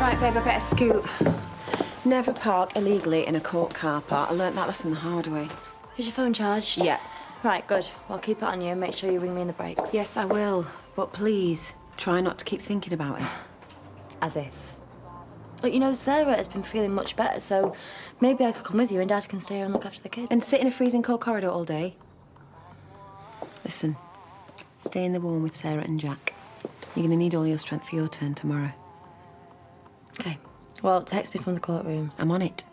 Right, babe, I better scoot. Never park illegally in a court car park. I learnt that lesson the hard way. Is your phone charged? Yeah. Right, good. Well, keep it on you and make sure you ring me in the breaks. Yes, I will. But please, try not to keep thinking about it. As if. Look, you know, Sarah has been feeling much better, so maybe I could come with you and Dad can stay here and look after the kids. And sit in a freezing cold corridor all day? Listen, stay in the warm with Sarah and Jack. You're going to need all your strength for your turn tomorrow. OK. Well, text me from the courtroom. I'm on it.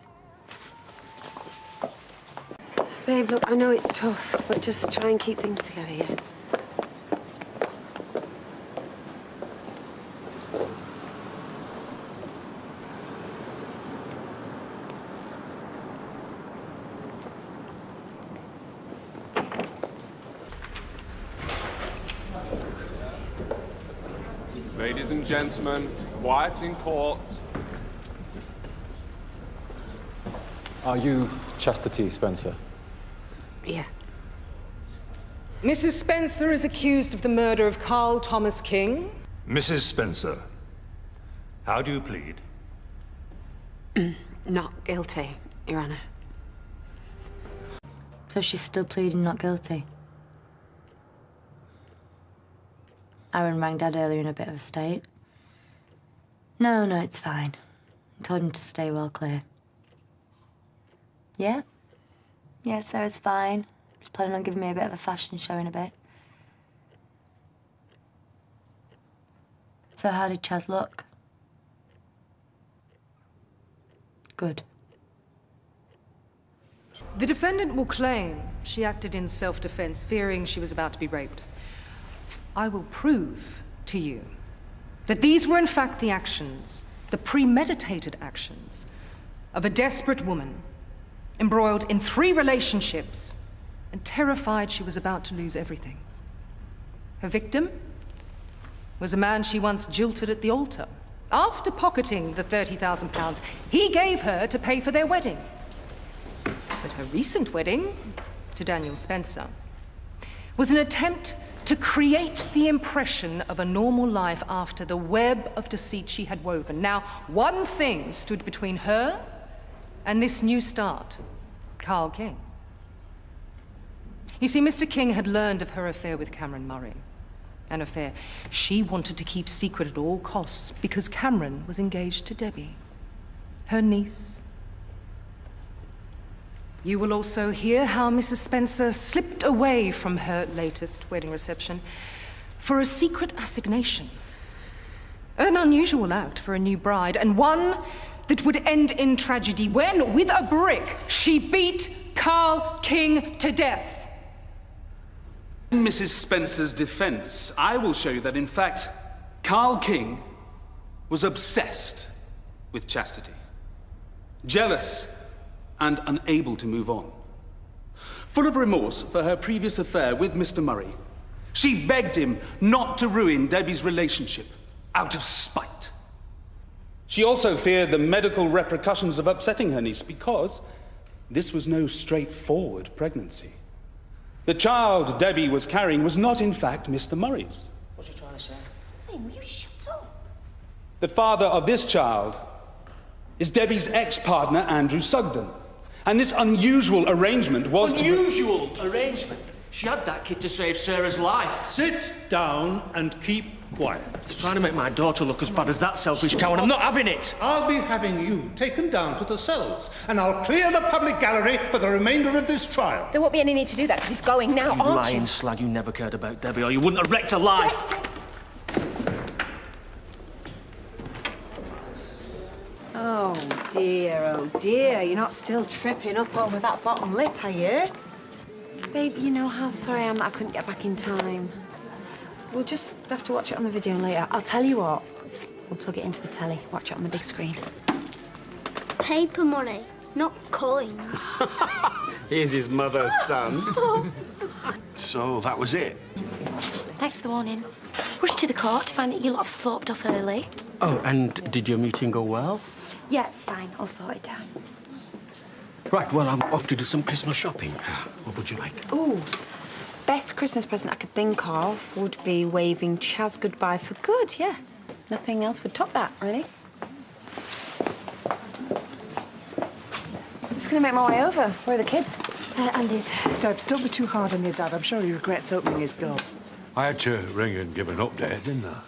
Babe, look, I know it's tough, but just try and keep things together, yeah? Ladies and gentlemen, quiet in court. Are you Chastity Spencer? Yeah. Mrs. Spencer is accused of the murder of Carl Thomas King. Mrs. Spencer, how do you plead? Not guilty, Your Honour. So she's still pleading not guilty? Aaron rang Dad earlier in a bit of a state. No, it's fine. I told him to stay well clear. Yeah? Yeah, Sarah's fine. She's planning on giving me a bit of a fashion show in a bit. So how did Chaz look? Good. The defendant will claim she acted in self-defense, fearing she was about to be raped. I will prove to you that these were in fact the actions, the premeditated actions, of a desperate woman embroiled in 3 relationships and terrified she was about to lose everything. Her victim was a man she once jilted at the altar. After pocketing the £30,000 he gave her to pay for their wedding. But her recent wedding to Daniel Spencer was an attempt to create the impression of a normal life after the web of deceit she had woven. Now, one thing stood between her and this new start, Carl King. You see, Mr. King had learned of her affair with Cameron Murray, an affair she wanted to keep secret at all costs because Cameron was engaged to Debbie, her niece. You will also hear how Mrs. Spencer slipped away from her latest wedding reception for a secret assignation. An unusual act for a new bride, and one that would end in tragedy when, with a brick, she beat Carl King to death. In Mrs. Spencer's defense, I will show you that, in fact, Carl King was obsessed with Chastity, jealous and unable to move on. Full of remorse for her previous affair with Mr. Murray, she begged him not to ruin Debbie's relationship out of spite. She also feared the medical repercussions of upsetting her niece because this was no straightforward pregnancy. The child Debbie was carrying was not, in fact, Mr. Murray's. What's he trying to say? Hey, will you shut up? The father of this child is Debbie's ex-partner, Andrew Sugden. And this unusual arrangement was Unusual arrangement? She had that kid to save Sarah's life. Sit down and keep quiet. He's trying to make my daughter look as bad as that selfish cow, and I'm not having it. I'll be having you taken down to the cells, and I'll clear the public gallery for the remainder of this trial. There won't be any need to do that because he's going now, You aren't you? lying slag, you never cared about Debbie, or you wouldn't have wrecked her life. Oh dear, you're not still tripping up over that bottom lip, are you? Babe, you know how sorry I am that I couldn't get back in time. We'll just have to watch it on the video later. I'll tell you what, we'll plug it into the telly, watch it on the big screen. Paper money, not coins. Here's his mother's son. So that was it? Thanks for the warning. Rushed to the court to find that you lot have sloped off early. Oh, and did your meeting go well? Yeah, it's fine. I'll sort it out. Right, well, I'm off to do some Christmas shopping. What would you like? Ooh, best Christmas present I could think of would be waving Chaz goodbye for good, yeah. Nothing else would top that, really. Just gonna make my way over. Where are the kids? Andy's. Dad, don't be too hard on your dad. I'm sure he regrets opening his door. I had to ring and give an update, didn't I?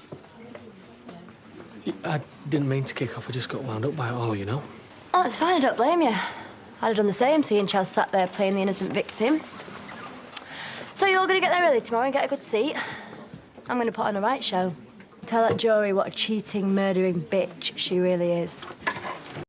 I didn't mean to kick off. I just got wound up by it all, you know. Oh, it's fine. I don't blame you. I'd have done the same, seeing Chelsea sat there playing the innocent victim. So you're all going to get there early tomorrow and get a good seat? I'm going to put on a right show. Tell that jury what a cheating, murdering bitch she really is.